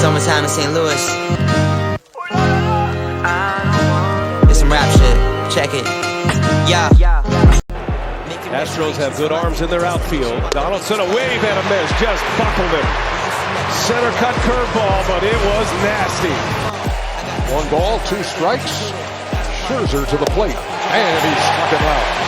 Summertime in St. Louis. It's some rap shit. Check it. Yeah. Astros have good arms in their outfield. Donaldson, a wave and a miss. Just buckled him. Center cut curveball, but it was nasty. 1 ball, 2 strikes. Scherzer to the plate. And he struck him out.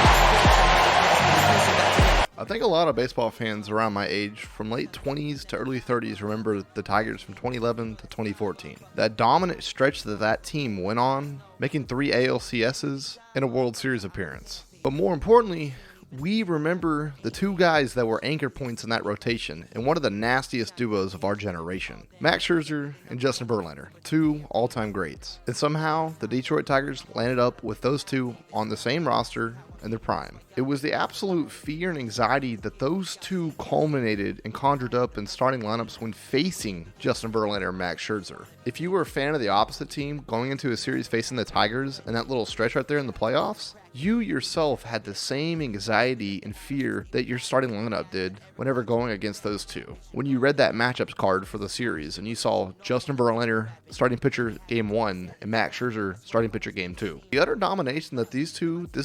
I think a lot of baseball fans around my age, from late 20s to early 30s, remember the Tigers from 2011 to 2014. That dominant stretch that team went on, making 3 ALCSs and a World Series appearance. But more importantly, we remember the 2 guys that were anchor points in that rotation and one of the nastiest duos of our generation. Max Scherzer and Justin Verlander, 2 all-time greats. And somehow, the Detroit Tigers landed up with those 2 on the same roster in their prime. It was the absolute fear and anxiety that those 2 culminated and conjured up in starting lineups when facing Justin Verlander and Max Scherzer. If you were a fan of the opposite team going into a series facing the Tigers and that little stretch right there in the playoffs, you yourself had the same anxiety and fear that your starting lineup did whenever going against those 2. When you read that matchups card for the series and you saw Justin Verlander starting pitcher game 1 and Max Scherzer starting pitcher game 2. The utter domination that this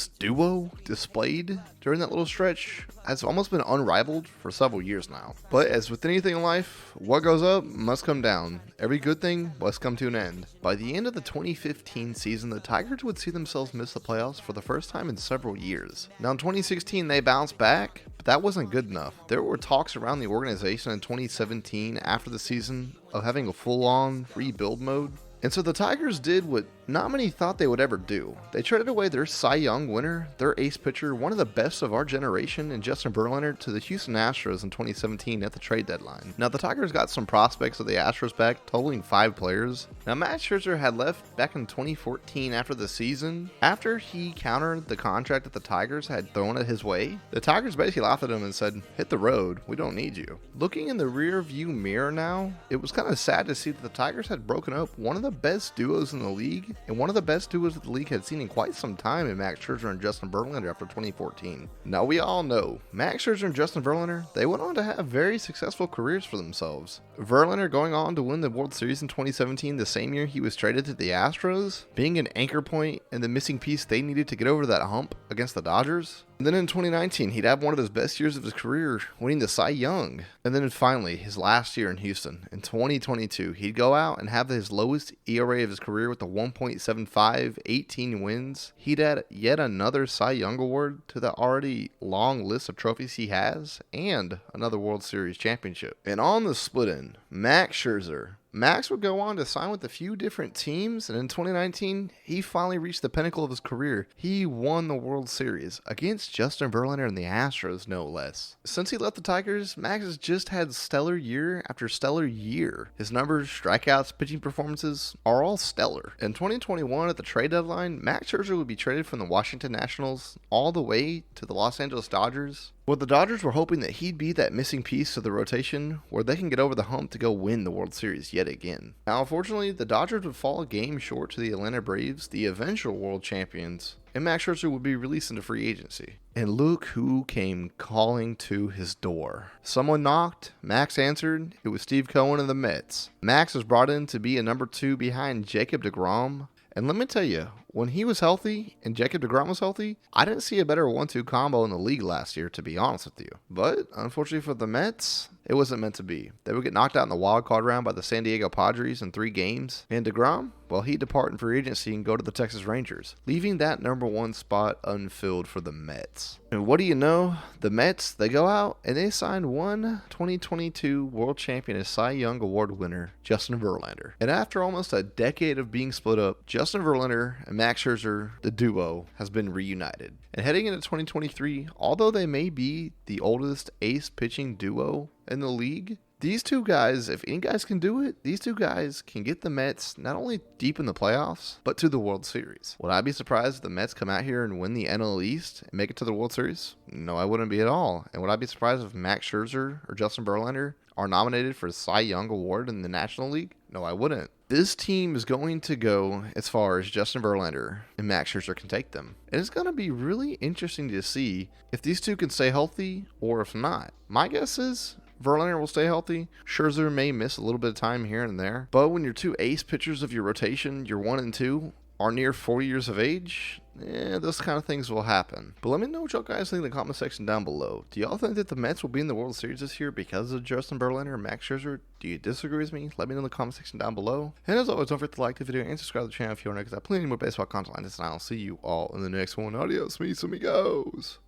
duo displayed during that little stretch has almost been unrivaled for several years now. But as with anything in life, what goes up must come down. Every good thing must come to an end. By the end of the 2015 season, the Tigers would see themselves miss the playoffs for the first time in several years. Now in 2016, they bounced back, but that wasn't good enough. There were talks around the organization in 2017 after the season of having a full-on rebuild mode. And so the Tigers did what not many thought they would ever do. They traded away their Cy Young winner, their ace pitcher, one of the best of our generation, and Justin Verlander to the Houston Astros in 2017 at the trade deadline. Now the Tigers got some prospects of the Astros back, totaling 5 players. Now Max Scherzer had left back in 2014 after the season. After he countered the contract that the Tigers had thrown at his way, the Tigers basically laughed at him and said, "Hit the road, we don't need you." Looking in the rear view mirror now, it was kind of sad to see that the Tigers had broken up one of the best duos in the league, and one of the best duos that the league had seen in quite some time in Max Scherzer and Justin Verlander after 2014. Now we all know, Max Scherzer and Justin Verlander, they went on to have very successful careers for themselves. Verlander going on to win the World Series in 2017, the same year he was traded to the Astros, being an anchor point and the missing piece they needed to get over that hump against the Dodgers. And then in 2019, he'd have one of his best years of his career, winning the Cy Young. And then finally, his last year in Houston, in 2022, he'd go out and have his lowest ERA of his career with a 1.75, 18 wins. He'd add yet another Cy Young award to the already long list of trophies he has, and another World Series championship. And on the split end, Max Scherzer. Max would go on to sign with a few different teams, and in 2019, he finally reached the pinnacle of his career. He won the World Series against Justin Verlander and the Astros, no less. Since he left the Tigers, Max has just had stellar year after stellar year. His numbers, strikeouts, pitching performances are all stellar. In 2021, at the trade deadline, Max Scherzer would be traded from the Washington Nationals all the way to the Los Angeles Dodgers. Well, the Dodgers were hoping that he'd be that missing piece of the rotation where they can get over the hump to go win the World Series yet again. Now, unfortunately, the Dodgers would fall a game short to the Atlanta Braves, the eventual world champions, and Max Scherzer would be released into free agency. And look who came calling to his door. Someone knocked, Max answered, it was Steve Cohen of the Mets. Max was brought in to be a number 2 behind Jacob deGrom. And let me tell you, when he was healthy and Jacob deGrom was healthy, I didn't see a better 1-2 combo in the league last year, to be honest with you. But unfortunately for the Mets, it wasn't meant to be. They would get knocked out in the wild card round by the San Diego Padres in 3 games. And deGrom, well, he'd depart in free agency and go to the Texas Rangers, leaving that number 1 spot unfilled for the Mets. And what do you know? The Mets, they go out and they signed one 2022 World Champion and Cy Young Award winner, Justin Verlander. And after almost a decade of being split up, Justin Verlander and Max Scherzer, the duo, has been reunited. And heading into 2023, although they may be the oldest ace pitching duo in the league, these 2 guys, if any guys can do it, these 2 guys can get the Mets not only deep in the playoffs, but to the World Series. Would I be surprised if the Mets come out here and win the NL East and make it to the World Series? No, I wouldn't be at all. And would I be surprised if Max Scherzer or Justin Verlander are nominated for the Cy Young Award in the National League? No, I wouldn't. This team is going to go as far as Justin Verlander and Max Scherzer can take them. And it's going to be really interesting to see if these 2 can stay healthy or if not. My guess is Verlander will stay healthy. Scherzer may miss a little bit of time here and there. But when your two ace pitchers of your rotation, your 1 and 2, are near 4 years of age, those kind of things will happen. But let me know what y'all guys think in the comment section down below. Do y'all think that the Mets will be in the World Series this year because of Justin Verlander and Max Scherzer? Do you disagree with me? Let me know in the comment section down below. And as always, don't forget to like the video and subscribe to the channel if you want to, because I have plenty more baseball content like this, and I'll see you all in the next one. Adios, mis amigos.